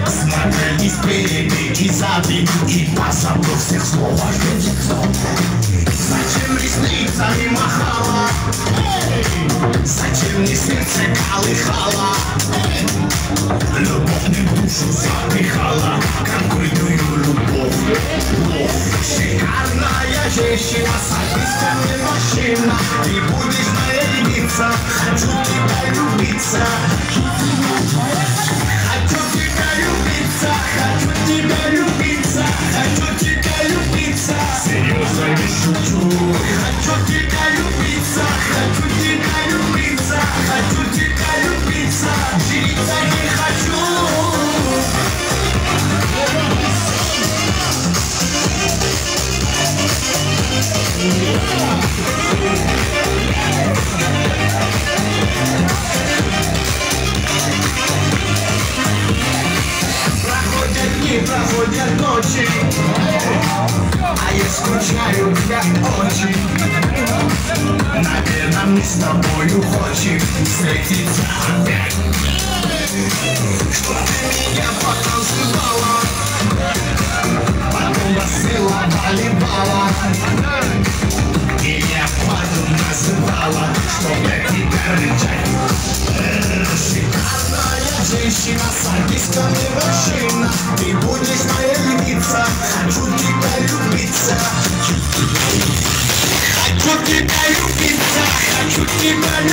Смотрели спереди и сзади, и позабыл всех слов. Зачем ресницами махала? Зачем не сердце колыхала? Любовь не в душу запихала, какую любовь. Шикарная женщина, садистка не машина. Ты будешь моя девица, хочу тебя любиться. Хочу тебя любиться, хочу тебя любиться, хочу тебя любиться. Серьезно не шучу. Хочу тебя любиться, хочу тебя любиться, хочу тебя любиться. Жениться не хочу. Проходят дни, проходят ночи, а я скучаю тебя очень. Наверное, мы с тобою хочем встретиться опять. Что ты меня потанцевала, потом расцеловали бала. И я потом называла, чтоб я тебя рычать. Шикарная женщина, садистка не машина. Ты будешь моя девица, хочу тебя любиться. Хочу тебя любиться, хочу тебя любиться.